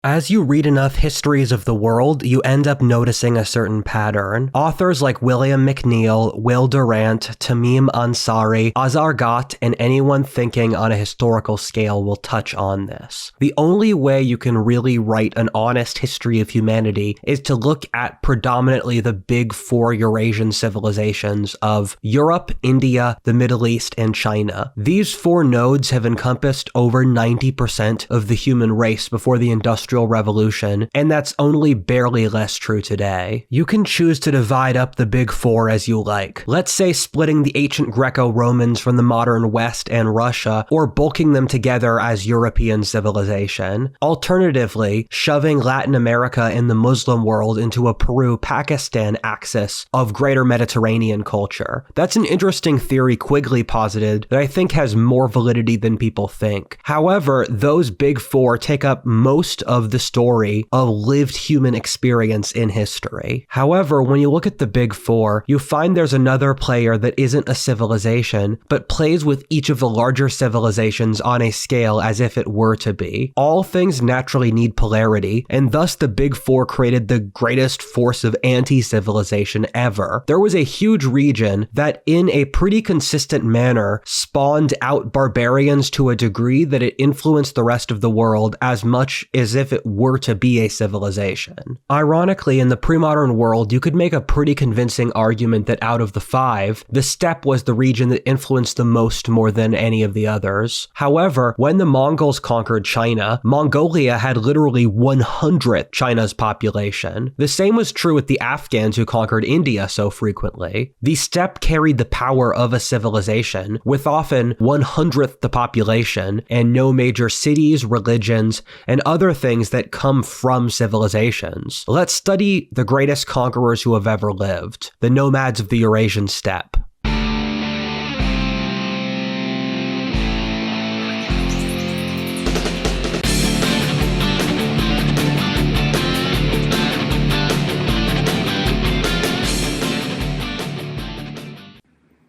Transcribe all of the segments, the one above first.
As you read enough histories of the world, you end up noticing a certain pattern. Authors like William McNeil, Will Durant, Tamim Ansary, Azar, and anyone thinking on a historical scale will touch on this. The only way you can really write an honest history of humanity is to look at predominantly the big four Eurasian civilizations of Europe, India, the Middle East, and China. These four nodes have encompassed over 90% of the human race before the Industrial Revolution, and that's only barely less true today. You can choose to divide up the big four as you like. Let's say splitting the ancient Greco-Romans from the modern West and Russia, or bulking them together as European civilization. Alternatively, shoving Latin America and the Muslim world into a Peru-Pakistan axis of greater Mediterranean culture. That's an interesting theory Quiggley posited that I think has more validity than people think. However, those big four take up most of the story of lived human experience in history. However, when you look at the big four, you find there's another player that isn't a civilization, but plays with each of the larger civilizations on a scale as if it were to be. All things naturally need polarity, and thus the big four created the greatest force of anti-civilization ever. There was a huge region that in a pretty consistent manner spawned out barbarians to a degree that it influenced the rest of the world as much as if it were to be a civilization. Ironically, in the pre-modern world, you could make a pretty convincing argument that out of the five, the steppe was the region that influenced the most more than any of the others. However, when the Mongols conquered China, Mongolia had literally 1/100th China's population. The same was true with the Afghans who conquered India so frequently. The steppe carried the power of a civilization, with often 1/100th the population, and no major cities, religions, and other things that come from civilizations. Let's study the greatest conquerors who have ever lived, the nomads of the Eurasian steppe.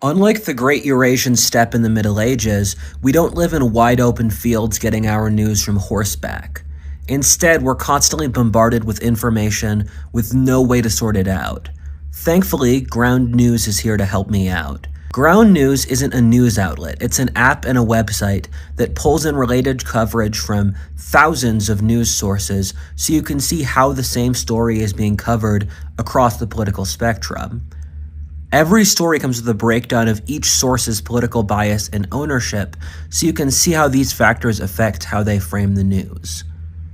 Unlike the Great Eurasian Steppe in the Middle Ages, we don't live in wide-open fields getting our news from horseback. Instead, we're constantly bombarded with information with no way to sort it out. Thankfully, Ground News is here to help me out. Ground News isn't a news outlet, it's an app and a website that pulls in related coverage from thousands of news sources so you can see how the same story is being covered across the political spectrum. Every story comes with a breakdown of each source's political bias and ownership, so you can see how these factors affect how they frame the news.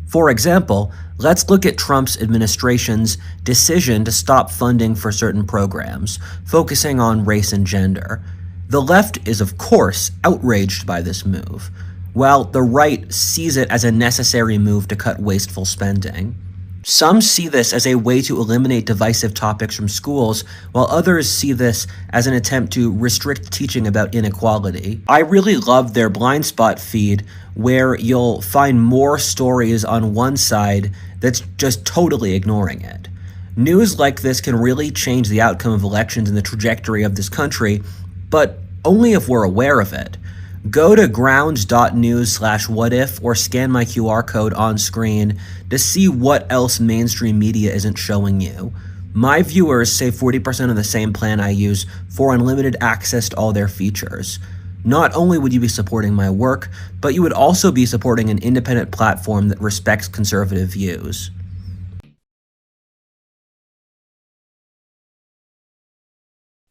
For example, let's look at Trump's administration's decision to stop funding for certain programs, focusing on race and gender. The left is, of course, outraged by this move, while the right sees it as a necessary move to cut wasteful spending. Some see this as a way to eliminate divisive topics from schools, while others see this as an attempt to restrict teaching about inequality. I really love their blind spot feed, where you'll find more stories on one side that's just totally ignoring it. News like this can really change the outcome of elections and the trajectory of this country, but only if we're aware of it. Go to grounds.news/whatif or scan my QR code on screen to see what else mainstream media isn't showing you. My viewers save 40% of the same plan I use for unlimited access to all their features. Not only would you be supporting my work, but you would also be supporting an independent platform that respects conservative views.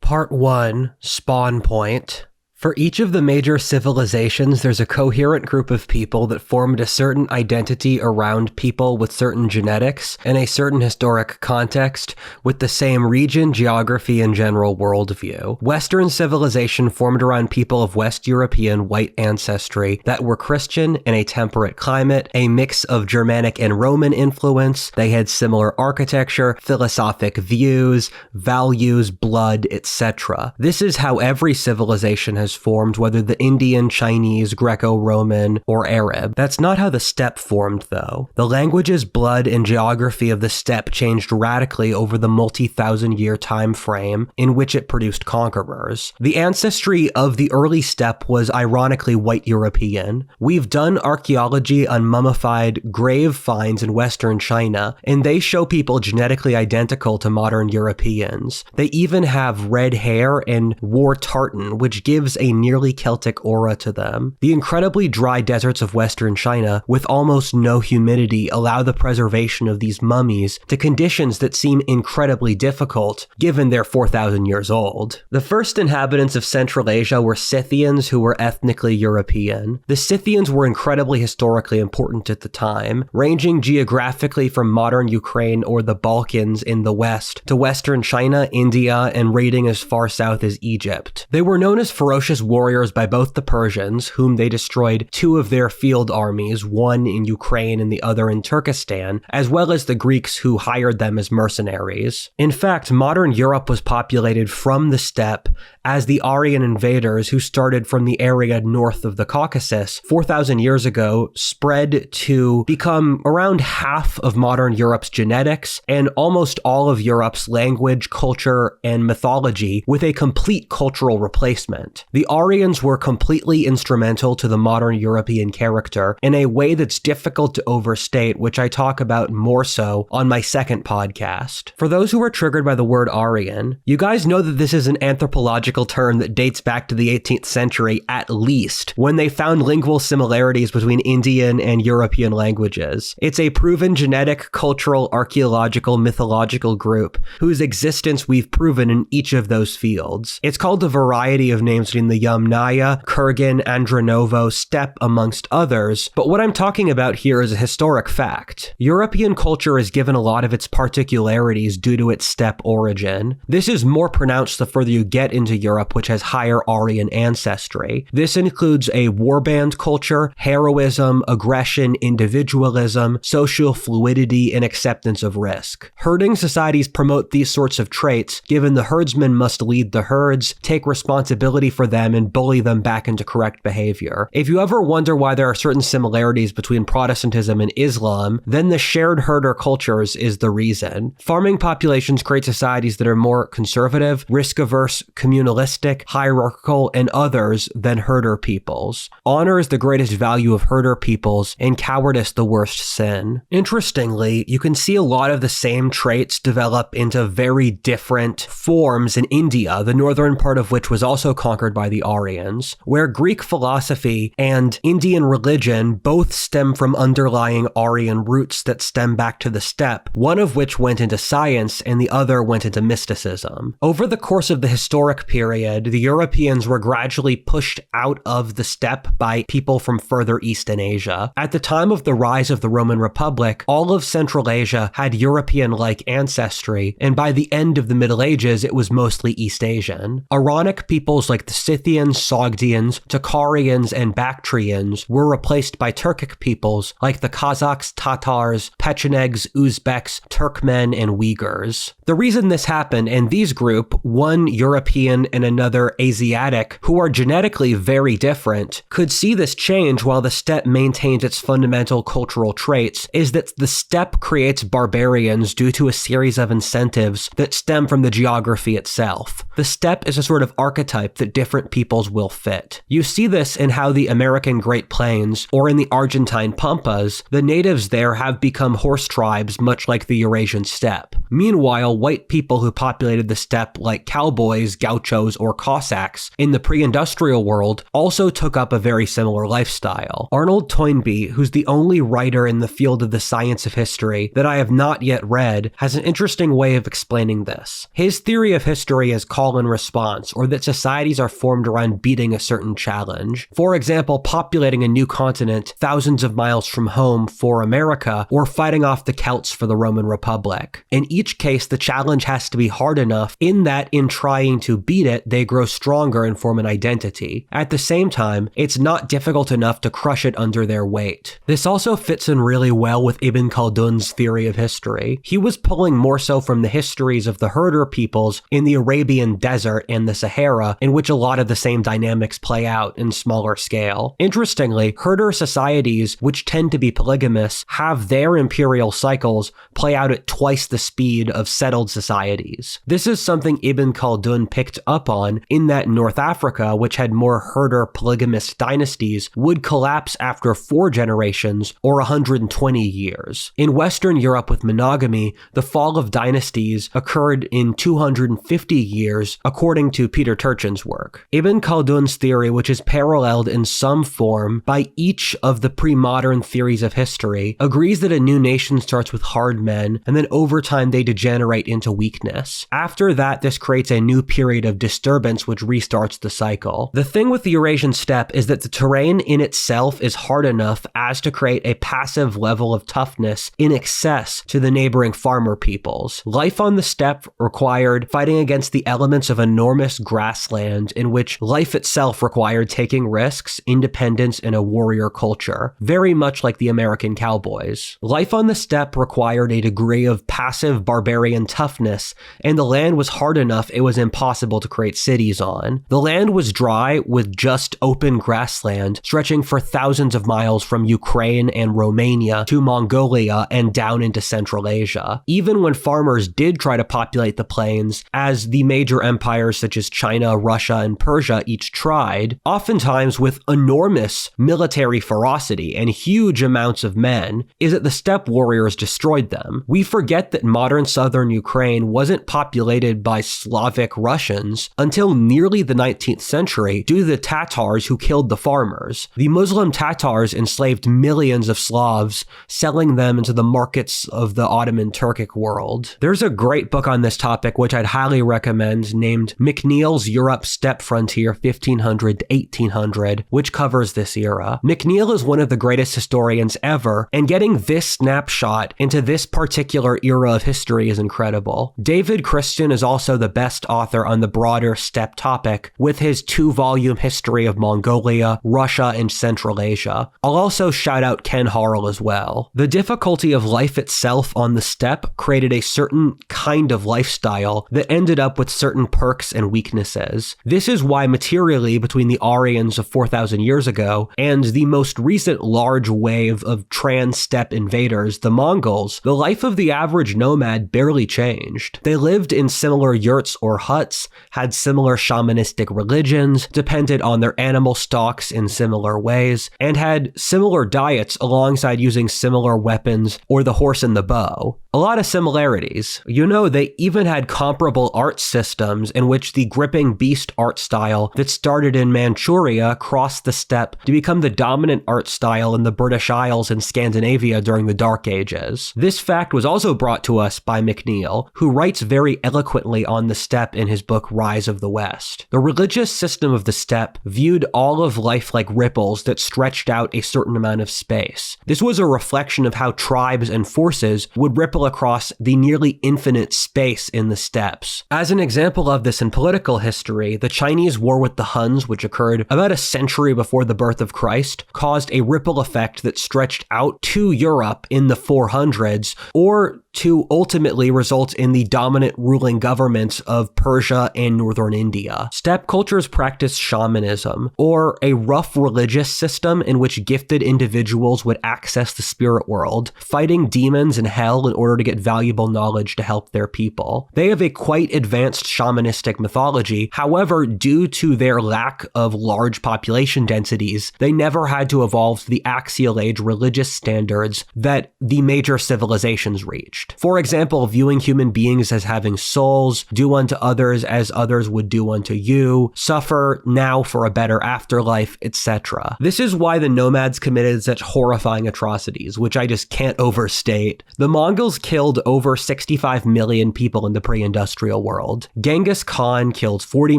Part 1, Spawn Point. For each of the major civilizations, there's a coherent group of people that formed a certain identity around people with certain genetics and a certain historic context with the same region, geography, and general worldview. Western civilization formed around people of West European white ancestry that were Christian in a temperate climate, a mix of Germanic and Roman influence. They had similar architecture, philosophic views, values, blood, etc. This is how every civilization has has formed, whether the Indian, Chinese, Greco-Roman, or Arab. That's not how the steppe formed, though. The languages, blood, and geography of the steppe changed radically over the multi-thousand-year time frame in which it produced conquerors. The ancestry of the early steppe was ironically white European. We've done archaeology on mummified grave finds in Western China, and they show people genetically identical to modern Europeans. They even have red hair and wore tartan, which gives a nearly Celtic aura to them. The incredibly dry deserts of Western China, with almost no humidity, allow the preservation of these mummies to conditions that seem incredibly difficult, given they're 4,000 years old. The first inhabitants of Central Asia were Scythians, who were ethnically European. The Scythians were incredibly historically important at the time, ranging geographically from modern Ukraine or the Balkans in the west to Western China, India, and raiding as far south as Egypt. They were known as ferocious warriors by both the Persians, whom they destroyed 2 of their field armies, one in Ukraine and the other in Turkestan, as well as the Greeks, who hired them as mercenaries. In fact, modern Europe was populated from the steppe as the Aryan invaders, who started from the area north of the Caucasus 4,000 years ago, spread to become around half of modern Europe's genetics and almost all of Europe's language, culture, and mythology, with a complete cultural replacement. The Aryans were completely instrumental to the modern European character in a way that's difficult to overstate, which I talk about more so on my second podcast. For those who are triggered by the word Aryan, you guys know that this is an anthropological term that dates back to the 18th century at least, when they found lingual similarities between Indian and European languages. It's a proven genetic, cultural, archaeological, mythological group whose existence we've proven in each of those fields. It's called a variety of names between the Yamnaya, Kurgan, Andronovo, steppe, amongst others, but what I'm talking about here is a historic fact. European culture is given a lot of its particularities due to its steppe origin. This is more pronounced the further you get into Europe, which has higher Aryan ancestry. This includes a warband culture, heroism, aggression, individualism, social fluidity, and acceptance of risk. Herding societies promote these sorts of traits, given the herdsman must lead the herds, take responsibility for them, and bully them back into correct behavior. If you ever wonder why there are certain similarities between Protestantism and Islam, then the shared herder cultures is the reason. Farming populations create societies that are more conservative, risk-averse, communalistic, hierarchical, and others than herder peoples. Honor is the greatest value of herder peoples, and cowardice the worst sin. Interestingly, you can see a lot of the same traits develop into very different forms in India, the northern part of which was also conquered by the Aryans, where Greek philosophy and Indian religion both stem from underlying Aryan roots that stem back to the steppe, one of which went into science and the other went into mysticism. Over the course of the historic period, the Europeans were gradually pushed out of the steppe by people from further east in Asia. At the time of the rise of the Roman Republic, all of Central Asia had European-like ancestry, and by the end of the Middle Ages, it was mostly East Asian. Ironic peoples like the Scythians, Sogdians, Tocharians, and Bactrians were replaced by Turkic peoples like the Kazakhs, Tatars, Pechenegs, Uzbeks, Turkmen, and Uyghurs. The reason this happened, and these group, one European and another Asiatic, who are genetically very different, could see this change while the steppe maintained its fundamental cultural traits, is that the steppe creates barbarians due to a series of incentives that stem from the geography itself. The steppe is a sort of archetype that different peoples will fit. You see this in how the American Great Plains, or in the Argentine Pampas, the natives there have become horse tribes much like the Eurasian steppe. Meanwhile, white people who populated the steppe like cowboys, gauchos, or Cossacks in the pre-industrial world also took up a very similar lifestyle. Arnold Toynbee, who's the only writer in the field of the science of history that I have not yet read, has an interesting way of explaining this. His theory of history is call and response, or that societies are formed around beating a certain challenge. For example, populating a new continent thousands of miles from home for America, or fighting off the Celts for the Roman Republic. In each case, the challenge has to be hard enough in that in trying to beat it, they grow stronger and form an identity. At the same time, it's not difficult enough to crush it under their weight. This also fits in really well with Ibn Khaldun's theory of history. He was pulling more so from the histories of the herder peoples in the Arabian desert and the Sahara, in which a lot lot of the same dynamics play out in smaller scale. Interestingly, herder societies, which tend to be polygamous, have their imperial cycles play out at twice the speed of settled societies. This is something Ibn Khaldun picked up on, in that North Africa, which had more herder polygamous dynasties, would collapse after 4 generations or 120 years. In Western Europe with monogamy, the fall of dynasties occurred in 250 years, according to Peter Turchin's work. Ibn Khaldun's theory, which is paralleled in some form by each of the pre-modern theories of history, agrees that a new nation starts with hard men, and then over time they degenerate into weakness. After that, this creates a new period of disturbance which restarts the cycle. The thing with the Eurasian steppe is that the terrain in itself is hard enough as to create a passive level of toughness in excess to the neighboring farmer peoples. Life on the steppe required fighting against the elements of enormous grassland, in which life itself required taking risks, independence, and a warrior culture, very much like the American cowboys. Life on the steppe required a degree of passive barbarian toughness, and the land was hard enough it was impossible to create cities on. The land was dry with just open grassland, stretching for thousands of miles from Ukraine and Romania to Mongolia and down into Central Asia. Even when farmers did try to populate the plains, as the major empires such as China, Russia, and Persia each tried, oftentimes with enormous military ferocity and huge amounts of men, is that the steppe warriors destroyed them. We forget that modern southern Ukraine wasn't populated by Slavic Russians until nearly the 19th century due to the Tatars who killed the farmers. The Muslim Tatars enslaved millions of Slavs, selling them into the markets of the Ottoman Turkic world. There's a great book on this topic which I'd highly recommend named McNeil's Europe Steppe Frontier 1500 to 1800, which covers this era. McNeil is one of the greatest historians ever, and getting this snapshot into this particular era of history is incredible. David Christian is also the best author on the broader steppe topic, with his 2-volume history of Mongolia, Russia, and Central Asia. I'll also shout out Ken Harl as well. The difficulty of life itself on the steppe created a certain kind of lifestyle that ended up with certain perks and weaknesses. This is why materially, between the Aryans of 4,000 years ago and the most recent large wave of trans-steppe invaders, the Mongols, the life of the average nomad barely changed. They lived in similar yurts or huts, had similar shamanistic religions, depended on their animal stocks in similar ways, and had similar diets alongside using similar weapons or the horse and the bow. A lot of similarities. You know, they even had comparable art systems in which the gripping beast art style that started in Manchuria crossed the steppe to become the dominant art style in the British Isles and Scandinavia during the Dark Ages. This fact was also brought to us by McNeil, who writes very eloquently on the steppe in his book Rise of the West. The religious system of the steppe viewed all of life like ripples that stretched out a certain amount of space. This was a reflection of how tribes and forces would ripple across the nearly infinite space in the steppes. As an example of this in political history, the Chinese war with the Huns, which occurred about a century before the birth of Christ, caused a ripple effect that stretched out to Europe in the 400s, or to ultimately result in the dominant ruling governments of Persia and northern India. Steppe cultures practiced shamanism, or a rough religious system in which gifted individuals would access the spirit world, fighting demons and hell in order to get valuable knowledge to help their people. They have a quite advanced shamanistic mythology. However, due to their lack of large population densities, they never had to evolve to the axial age religious standards that the major civilizations reached. For example, viewing human beings as having souls, do unto others as others would do unto you, suffer now for a better afterlife, etc. This is why the nomads committed such horrifying atrocities, which I just can't overstate. The Mongols killed over 65 million people in the pre-industrial world. Genghis Khan killed 40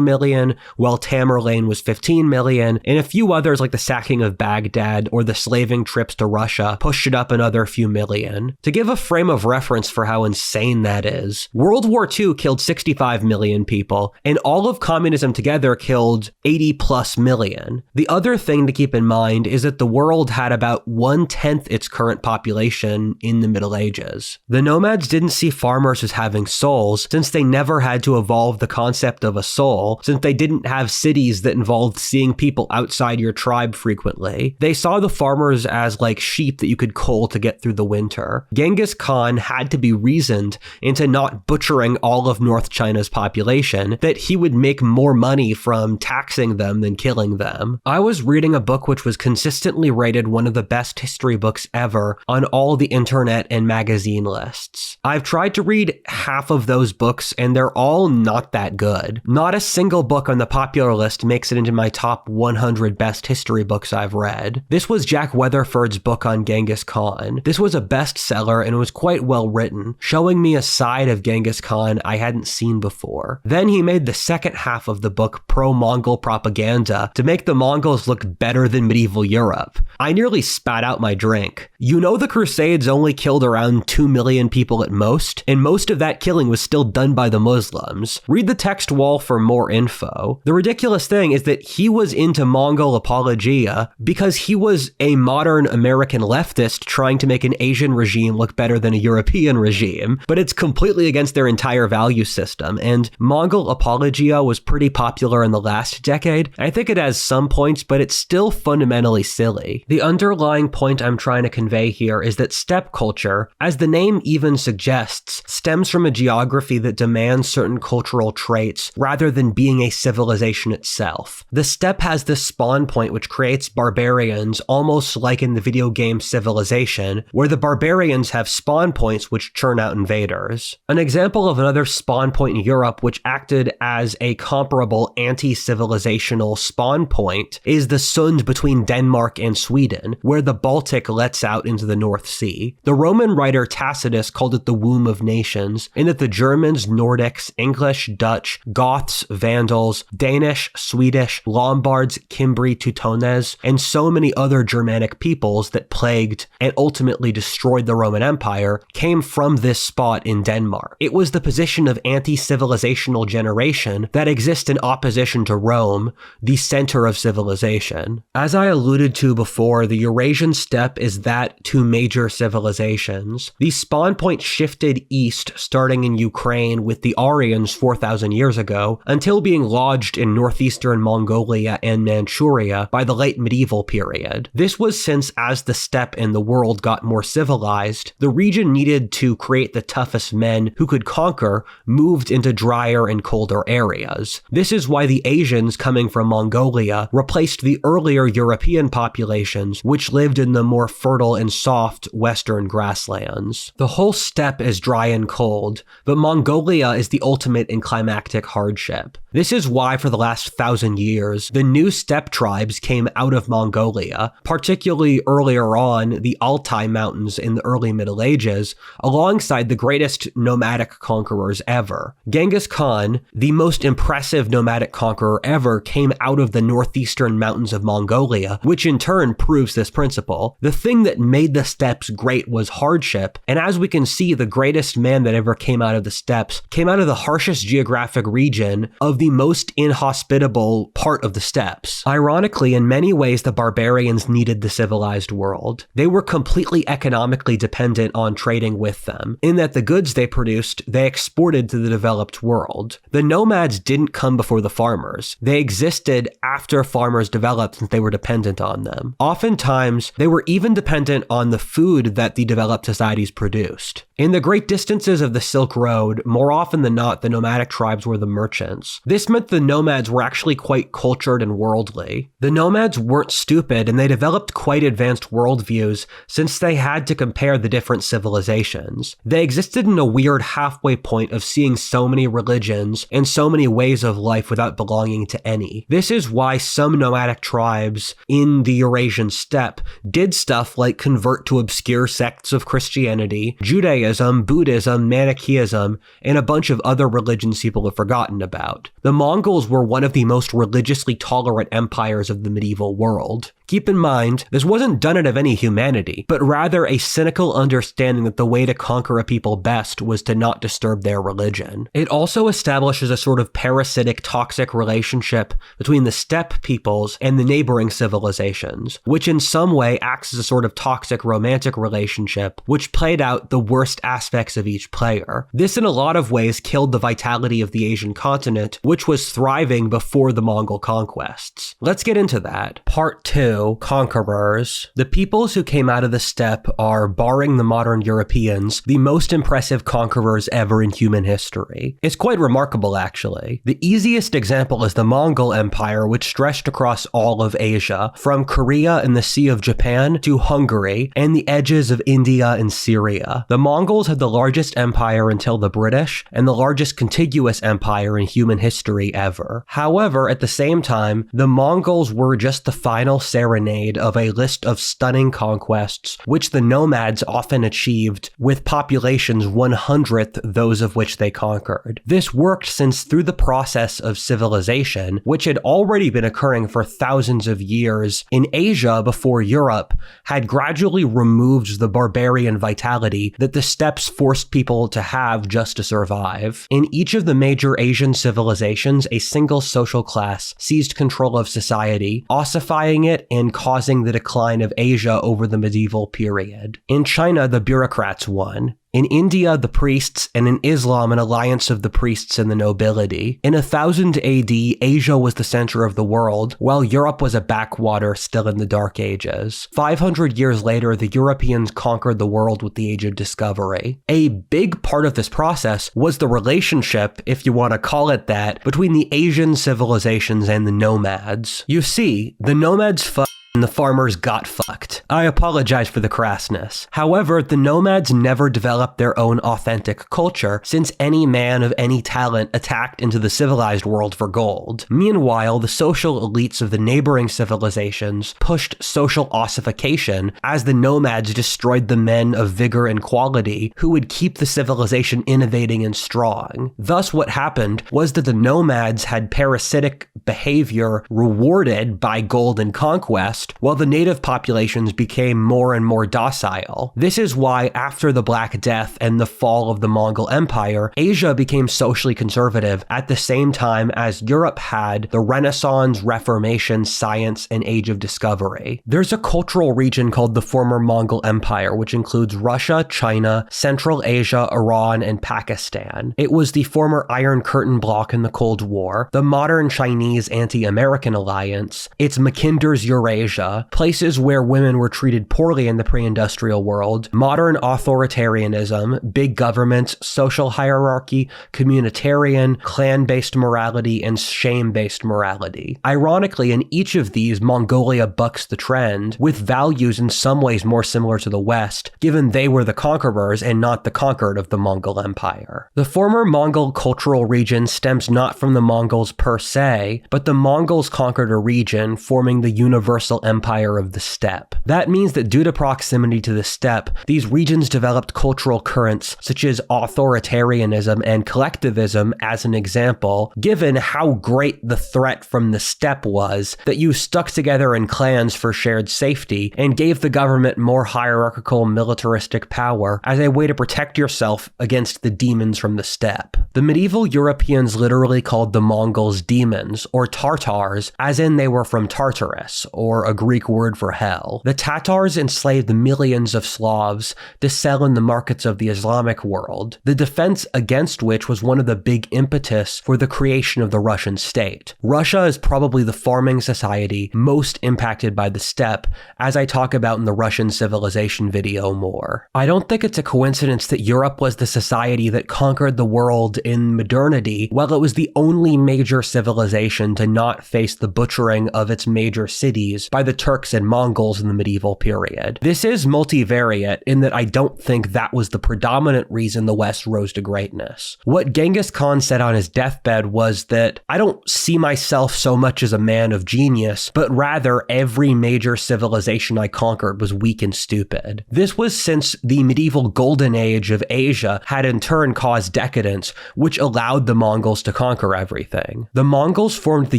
million, while Tamerlane was 15 million, and a few others like the sacking of Baghdad or the slaving trips to Russia pushed it up another few million. To give a frame of reference tolerance for how insane that is. World War II killed 65 million people, and all of communism together killed 80 plus million. The other thing to keep in mind is that the world had about 1/10 its current population in the Middle Ages. The nomads didn't see farmers as having souls, since they never had to evolve the concept of a soul, since they didn't have cities that involved seeing people outside your tribe frequently. They saw the farmers as like sheep that you could cull to get through the winter. Genghis Khan had to be reasoned into not butchering all of North China's population, that he would make more money from taxing them than killing them. I was reading a book which was consistently rated one of the best history books ever on all the internet and magazine lists. I've tried to read half of those books and they're all not that good. Not a single book on the popular list makes it into my top 100 best history books I've read. This was Jack Weatherford's book on Genghis Khan. This was a bestseller and it was quite well written, showing me a side of Genghis Khan I hadn't seen before. Then he made the second half of the book pro-Mongol propaganda to make the Mongols look better than medieval Europe. I nearly spat out my drink. You know, the Crusades only killed around 2 million people at most, and most of that killing was still done by the Muslims. Read the text wall for more info. The ridiculous thing is that he was into Mongol apologia because he was a modern American leftist trying to make an Asian regime look better than a European regime, but it's completely against their entire value system, and Mongol apologia was pretty popular in the last decade. I think it has some points, but it's still fundamentally silly. The underlying point I'm trying to convey here is that steppe culture, as the name even suggests, stems from a geography that demands certain cultural traits rather than being a civilization itself. The steppe has this spawn point which creates barbarians, almost like in the video game Civilization, where the barbarians have spawn points which churn out invaders. An example of another spawn point in Europe which acted as a comparable anti-civilizational spawn point is the Sund between Denmark and Sweden, where the Baltic lets out into the North Sea. The Roman writer Tacitus called it the womb of nations, in that the Germans, Nordics, English, Dutch, Goths, Vandals, Danish, Swedish, Lombards, Cimbri, Teutones, and so many other Germanic peoples that plagued and ultimately destroyed the Roman Empire came from this spot in Denmark. It was the position of anti-civilizational generation that exists in opposition to Rome, the center of civilization. As I alluded to before, the Eurasian steppe is that to major civilizations. The spawn point shifted east starting in Ukraine with the Aryans 4,000 years ago until being lodged in northeastern Mongolia and Manchuria by the late medieval period. This was since as the steppe and the world got more civilized, the region needed to create the toughest men who could conquer moved into drier and colder areas. This is why the Asians coming from Mongolia replaced the earlier European populations which lived in the more fertile and soft western grasslands. The whole steppe is dry and cold, but Mongolia is the ultimate in climactic hardship. This is why for the last 1,000 years, the new steppe tribes came out of Mongolia, particularly earlier on the Altai Mountains in the early Middle Ages, alongside the greatest nomadic conquerors ever. Genghis Khan, the most impressive nomadic conqueror ever, came out of the northeastern mountains of Mongolia, which in turn proves this principle. The thing that made the steppes great was hardship, and as we can see, the greatest man that ever came out of the steppes came out of the harshest geographic region of the most inhospitable part of the steppes. Ironically, in many ways, the barbarians needed the civilized world. They were completely economically dependent on trading with them, in that the goods they produced, they exported to the developed world. The nomads didn't come before the farmers. They existed after farmers developed since they were dependent on them. Oftentimes, they were even dependent on the food that the developed societies produced. In the great distances of the Silk Road, more often than not, the nomadic tribes were the merchants. This meant the nomads were actually quite cultured and worldly. The nomads weren't stupid, and they developed quite advanced worldviews since they had to compare the different civilizations. They existed in a weird halfway point of seeing so many religions and so many ways of life without belonging to any. This is why some nomadic tribes in the Eurasian steppe did stuff like convert to obscure sects of Christianity, Judaism, Buddhism, Manichaeism, and a bunch of other religions people have forgotten about. The Mongols were one of the most religiously tolerant empires of the medieval world. Keep in mind, this wasn't done out of any humanity, but rather a cynical understanding that the way to conquer a people best was to not disturb their religion. It also establishes a sort of parasitic, toxic relationship between the steppe peoples and the neighboring civilizations, which in some way acts as a sort of toxic romantic relationship, which played out the worst aspects of each player. This in a lot of ways killed the vitality of the Asian continent, which was thriving before the Mongol conquests. Let's get into that. Part 2, Conquerors. The peoples who came out of the steppe are, barring the modern Europeans, the most impressive conquerors ever in human history. It's quite remarkable, actually. The easiest example is the Mongol Empire, which stretched across all of Asia, from Korea and the Sea of Japan to Hungary and the edges of India and Syria. The Mongols had the largest empire until the British, and the largest contiguous empire in human history ever. However, at the same time, the Mongols were just the final serenade of a list of stunning conquests, which the Nomads often achieved, with populations 1/100th those of which they conquered. This worked since through the process of civilization, which had already been occurring for thousands of years in Asia before Europe, had gradually removed the barbarian vitality that the steppes forced people to have just to survive. In each of the major Asian civilizations, a single social class seized control of society, ossifying it and causing the decline of Asia over the medieval period. In China, the bureaucrats won. In India, the priests, and in Islam, an alliance of the priests and the nobility. In 1000 AD, Asia was the center of the world, while Europe was a backwater still in the Dark Ages. 500 years later, the Europeans conquered the world with the Age of Discovery. A big part of this process was the relationship, if you want to call it that, between the Asian civilizations and the Nomads. You see, the Nomads and the farmers got fucked. I apologize for the crassness. However, the Nomads never developed their own authentic culture, since any man of any talent attacked into the civilized world for gold. Meanwhile, the social elites of the neighboring civilizations pushed social ossification as the Nomads destroyed the men of vigor and quality who would keep the civilization innovating and strong. Thus, what happened was that the Nomads had parasitic behavior rewarded by gold and conquest, while the native populations became more and more docile. This is why, after the Black Death and the fall of the Mongol Empire, Asia became socially conservative at the same time as Europe had the Renaissance, Reformation, science, and Age of Discovery. There's a cultural region called the former Mongol Empire, which includes Russia, China, Central Asia, Iran, and Pakistan. It was the former Iron Curtain bloc in the Cold War, the modern Chinese anti-American alliance, it's Mackinder's Eurasia, places where women were treated poorly in the pre-industrial world, modern authoritarianism, big government, social hierarchy, communitarian, clan-based morality, and shame-based morality. Ironically, in each of these, Mongolia bucks the trend, with values in some ways more similar to the West, given they were the conquerors and not the conquered of the Mongol Empire. The former Mongol cultural region stems not from the Mongols per se, but the Mongols conquered a region, forming the universal empire of the steppe. That means that due to proximity to the steppe, these regions developed cultural currents such as authoritarianism and collectivism as an example, given how great the threat from the steppe was, that you stuck together in clans for shared safety and gave the government more hierarchical militaristic power as a way to protect yourself against the demons from the steppe. The medieval Europeans literally called the Mongols demons, or Tartars, as in they were from Tartarus, or a Greek word for hell. The Tatars enslaved millions of Slavs to sell in the markets of the Islamic world, the defense against which was one of the big impetus for the creation of the Russian state. Russia is probably the farming society most impacted by the steppe, as I talk about in the Russian civilization video more. I don't think it's a coincidence that Europe was the society that conquered the world in modernity, while it was the only major civilization to not face the butchering of its major cities by the Turks and Mongols in the medieval period. This is multivariate in that I don't think that was the predominant reason the West rose to greatness. What Genghis Khan said on his deathbed was that, "I don't see myself so much as a man of genius, but rather every major civilization I conquered was weak and stupid." This was since the medieval golden age of Asia had in turn caused decadence, which allowed the Mongols to conquer everything. The Mongols formed the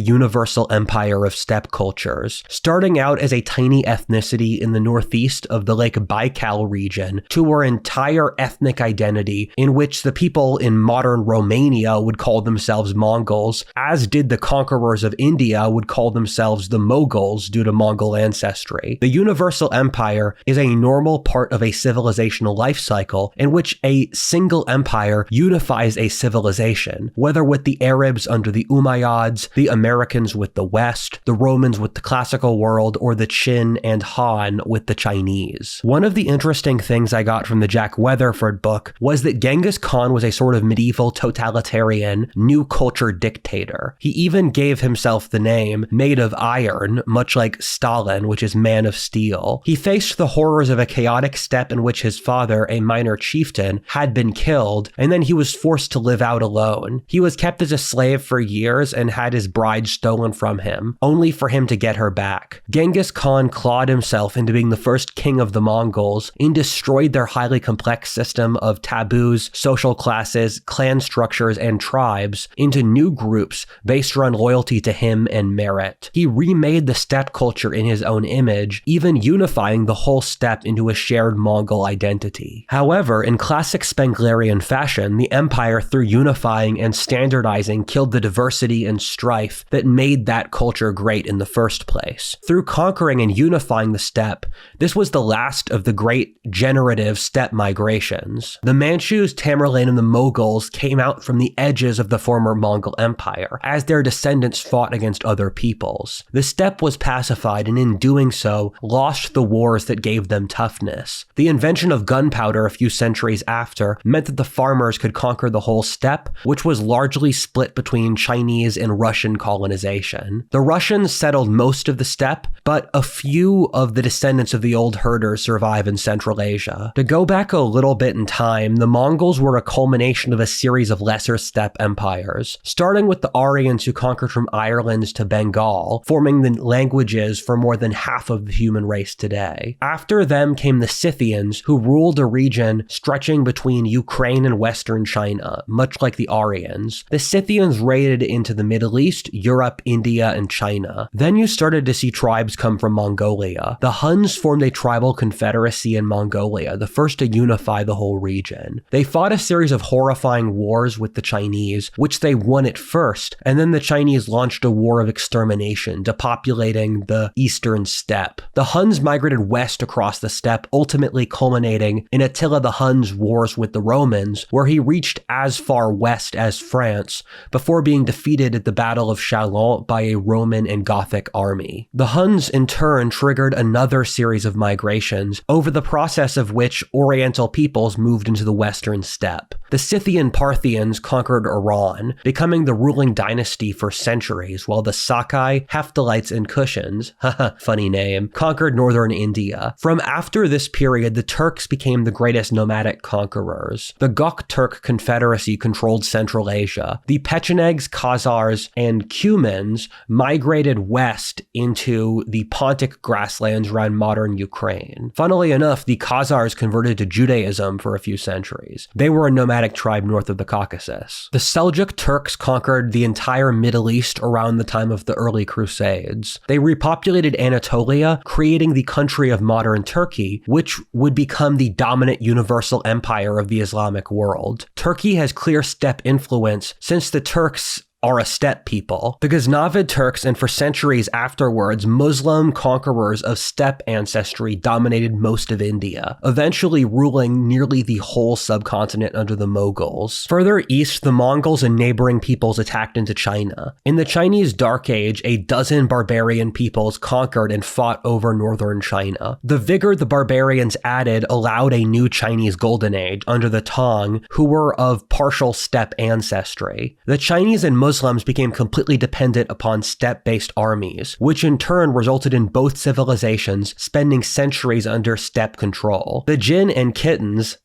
universal empire of steppe cultures, starting out as a tiny ethnicity in the northeast of the Lake Baikal region to our entire ethnic identity in which the people in modern Romania would call themselves Mongols, as did the conquerors of India would call themselves the Moguls due to Mongol ancestry. The universal empire is a normal part of a civilizational life cycle in which a single empire unifies a civilization, whether with the Arabs under the Umayyads, the Americans with the West, the Romans with the classical world, or the Qin and Han with the Chinese. One of the interesting things I got from the Jack Weatherford book was that Genghis Khan was a sort of medieval totalitarian, new culture dictator. He even gave himself the name Made of Iron, much like Stalin, which is Man of Steel. He faced the horrors of a chaotic steppe in which his father, a minor chieftain, had been killed, and then he was forced to live out alone. He was kept as a slave for years and had his bride stolen from him, only for him to get her back. Genghis Khan clawed himself into being the first king of the Mongols and destroyed their highly complex system of taboos, social classes, clan structures, and tribes into new groups based around loyalty to him and merit. He remade the steppe culture in his own image, even unifying the whole steppe into a shared Mongol identity. However, in classic Spenglerian fashion, the empire, through unifying and standardizing, killed the diversity and strife that made that culture great in the first place. Through conquering and unifying the steppe, this was the last of the great generative steppe migrations. The Manchus, Tamerlane, and the Moguls came out from the edges of the former Mongol Empire, as their descendants fought against other peoples. The steppe was pacified, and in doing so, lost the wars that gave them toughness. The invention of gunpowder a few centuries after meant that the farmers could conquer the whole steppe, which was largely split between Chinese and Russian colonization. The Russians settled most of the steppe, but a few of the descendants of the old herders survive in Central Asia. To go back a little bit in time, the Mongols were a culmination of a series of lesser steppe empires, starting with the Aryans who conquered from Ireland to Bengal, forming the languages for more than half of the human race today. After them came the Scythians, who ruled a region stretching between Ukraine and Western China, much like the Aryans. The Scythians raided into the Middle East, Europe, India, and China. Then you started to see tribes come from Mongolia. The Huns formed a tribal confederacy in Mongolia, the first to unify the whole region. They fought a series of horrifying wars with the Chinese, which they won at first, and then the Chinese launched a war of extermination, depopulating the eastern steppe. The Huns migrated west across the steppe, ultimately culminating in Attila the Hun's wars with the Romans, where he reached as far west as France, before being defeated at the Battle of Chalons by a Roman and Gothic army. The Huns, in turn, triggered another series of migrations, over the process of which Oriental peoples moved into the western steppe. The Scythian Parthians conquered Iran, becoming the ruling dynasty for centuries, while the Sakai, Hephthalites, and Kushans, funny name, conquered northern India. From after this period, the Turks became the greatest nomadic conquerors. The Gokturk Confederacy controlled Central Asia. The Pechenegs, Khazars, and Cumans migrated west into the Pontic grasslands around modern Ukraine. Funnily enough, the Khazars converted to Judaism for a few centuries. They were a nomadic tribe north of the Caucasus. The Seljuk Turks conquered the entire Middle East around the time of the early Crusades. They repopulated Anatolia, creating the country of modern Turkey, which would become the dominant universal empire of the Islamic world. Turkey has clear steppe influence since the Turks are a steppe people. The Ghaznavid Turks, and for centuries afterwards, Muslim conquerors of steppe ancestry dominated most of India, eventually ruling nearly the whole subcontinent under the Moguls. Further east, the Mongols and neighboring peoples attacked into China. In the Chinese Dark Age, a dozen barbarian peoples conquered and fought over northern China. The vigor the barbarians added allowed a new Chinese Golden Age under the Tang, who were of partial steppe ancestry. The Chinese and Muslims Muslims became completely dependent upon steppe-based armies, which in turn resulted in both civilizations spending centuries under steppe control. The Jin and Khittans,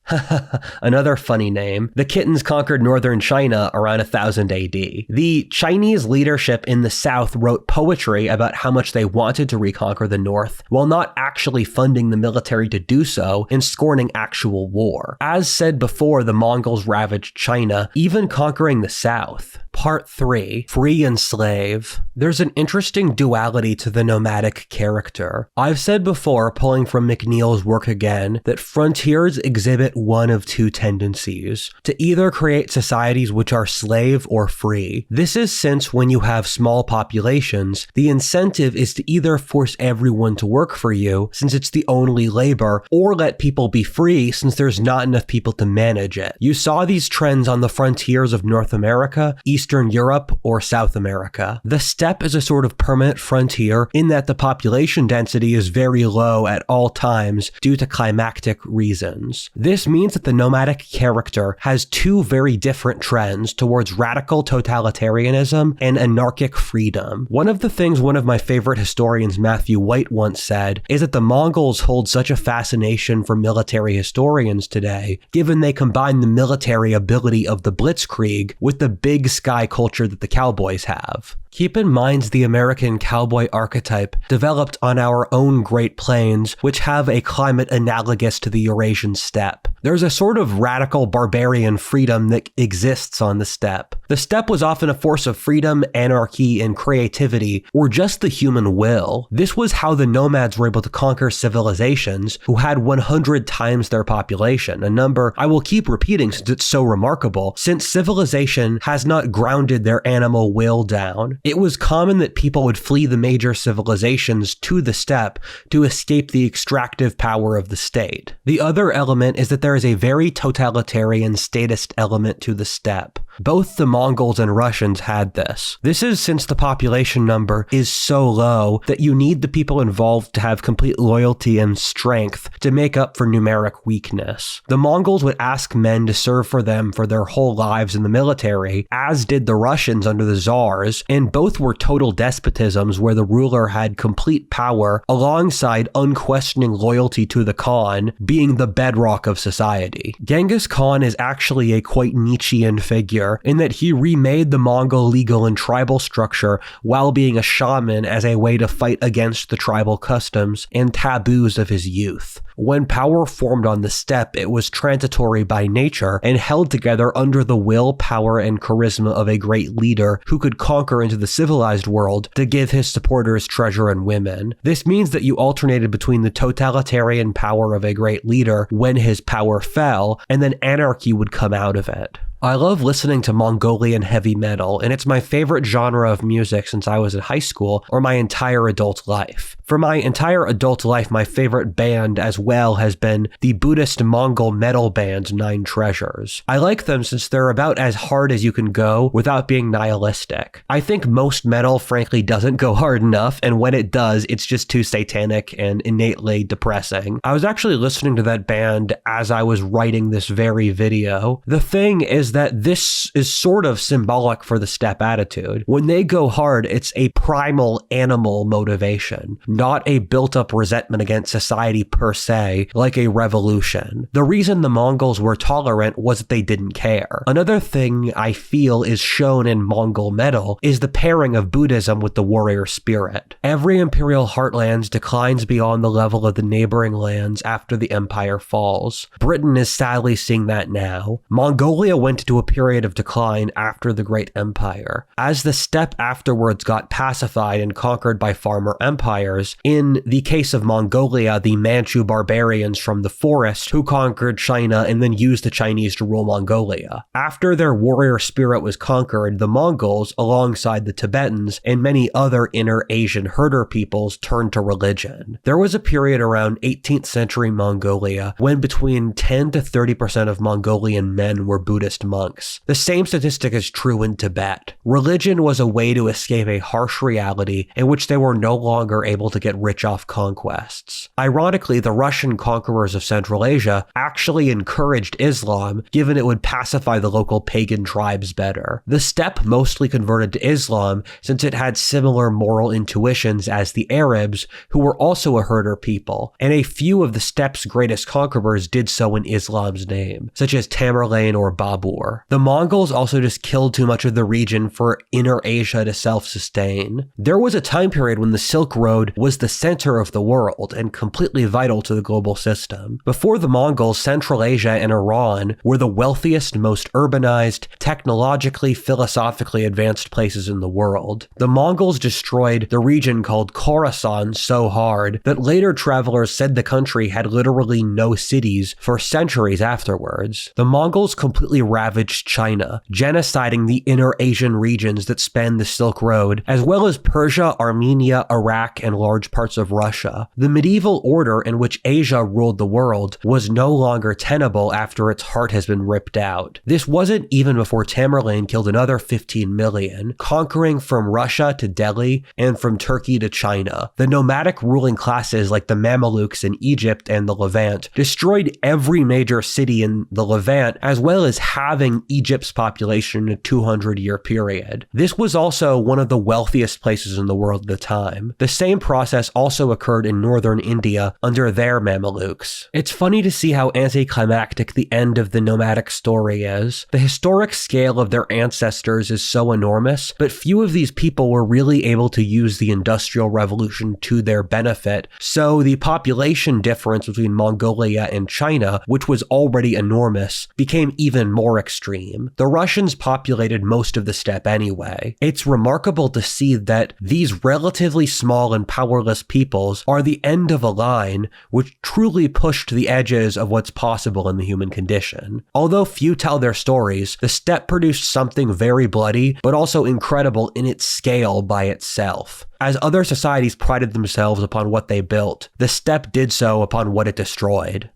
another funny name, the Khittans conquered northern China around 1000 AD. The Chinese leadership in the south wrote poetry about how much they wanted to reconquer the north, while not actually funding the military to do so and scorning actual war. As said before, the Mongols ravaged China, even conquering the south. Part 3. Free and Slave. There's an interesting duality to the nomadic character. I've said before, pulling from McNeil's work again, that frontiers exhibit one of two tendencies: to either create societies which are slave or free. This is since when you have small populations, the incentive is to either force everyone to work for you, since it's the only labor, or let people be free, since there's not enough people to manage it. You saw these trends on the frontiers of North America, Eastern Europe, or South America. The steppe is a sort of permanent frontier in that the population density is very low at all times due to climactic reasons. This means that the nomadic character has two very different trends towards radical totalitarianism and anarchic freedom. One of the things one of my favorite historians, Matthew White, once said is that the Mongols hold such a fascination for military historians today, given they combine the military ability of the Blitzkrieg with the big sky culture that the cowboys have. Keep in mind the American cowboy archetype developed on our own Great Plains, which have a climate analogous to the Eurasian steppe. There's a sort of radical barbarian freedom that exists on the steppe. The steppe was often a force of freedom, anarchy, and creativity, or just the human will. This was how the nomads were able to conquer civilizations who had 100 times their population, a number I will keep repeating since it's so remarkable, since civilization has not grounded their animal will down. It was common that people would flee the major civilizations to the steppe to escape the extractive power of the state. The other element is that there is a very totalitarian statist element to the steppe. Both the Mongols and Russians had this. This is since the population number is so low that you need the people involved to have complete loyalty and strength to make up for numeric weakness. The Mongols would ask men to serve for them for their whole lives in the military, as did the Russians under the Tsars, and both were total despotisms where the ruler had complete power alongside unquestioning loyalty to the Khan being the bedrock of society. Genghis Khan is actually a quite Nietzschean figure in that he remade the Mongol legal and tribal structure while being a shaman as a way to fight against the tribal customs and taboos of his youth. When power formed on the steppe, it was transitory by nature and held together under the will, power, and charisma of a great leader who could conquer into the civilized world to give his supporters treasure and women. This means that you alternated between the totalitarian power of a great leader when his power fell, and then anarchy would come out of it. I love listening to Mongolian heavy metal, and it's my favorite genre of music since I was in high school or my entire adult life. For my entire adult life, my favorite band as well has been the Buddhist Mongol metal band Nine Treasures. I like them since they're about as hard as you can go without being nihilistic. I think most metal frankly doesn't go hard enough, and when it does, it's just too satanic and innately depressing. I was actually listening to that band as I was writing this very video. The thing is that this is sort of symbolic for the steppe attitude. When they go hard, it's a primal animal motivation, not a built-up resentment against society per se, like a revolution. The reason the Mongols were tolerant was that they didn't care. Another thing I feel is shown in Mongol metal is the pairing of Buddhism with the warrior spirit. Every imperial heartland declines beyond the level of the neighboring lands after the empire falls. Britain is sadly seeing that now. Mongolia went into a period of decline after the Great Empire. As the steppe afterwards got pacified and conquered by farmer empires, in the case of Mongolia, the Manchu barbarians from the forest who conquered China and then used the Chinese to rule Mongolia. After their warrior spirit was conquered, the Mongols, alongside the Tibetans and many other inner Asian herder peoples, turned to religion. There was a period around 18th century Mongolia when between 10 to 30% of Mongolian men were Buddhist monks. The same statistic is true in Tibet. Religion was a way to escape a harsh reality in which they were no longer able to get rich off conquests. Ironically, the Russian conquerors of Central Asia actually encouraged Islam, given it would pacify the local pagan tribes better. The steppe mostly converted to Islam since it had similar moral intuitions as the Arabs, who were also a herder people, and a few of the steppe's greatest conquerors did so in Islam's name, such as Tamerlane or Babur. The Mongols also just killed too much of the region for Inner Asia to self-sustain. There was a time period when the Silk Road was the center of the world and completely vital to the global system. Before the Mongols, Central Asia and Iran were the wealthiest, most urbanized, technologically, philosophically advanced places in the world. The Mongols destroyed the region called Khorasan so hard that later travelers said the country had literally no cities for centuries afterwards. The Mongols completely ravaged China, genociding the Inner Asian regions that span the Silk Road, as well as Persia, Armenia, Iraq, and large parts of Russia. The medieval order in which Asia ruled the world was no longer tenable after its heart has been ripped out. This wasn't even before Tamerlane killed another 15 million, conquering from Russia to Delhi and from Turkey to China. The nomadic ruling classes like the Mamelukes in Egypt and the Levant destroyed every major city in the Levant, as well as halving Egypt's population in a 200-year period. This was also one of the wealthiest places in the world at the time. The same process also occurred in northern India under their Mamelukes. It's funny to see how anticlimactic the end of the nomadic story is. The historic scale of their ancestors is so enormous, but few of these people were really able to use the Industrial Revolution to their benefit, so the population difference between Mongolia and China, which was already enormous, became even more extreme. The Russians populated most of the steppe anyway. It's remarkable to see that these relatively small and powerless peoples are the end of a line which truly pushed the edges of what's possible in the human condition. Although few tell their stories, the steppe produced something very bloody, but also incredible in its scale by itself. As other societies prided themselves upon what they built, the steppe did so upon what it destroyed.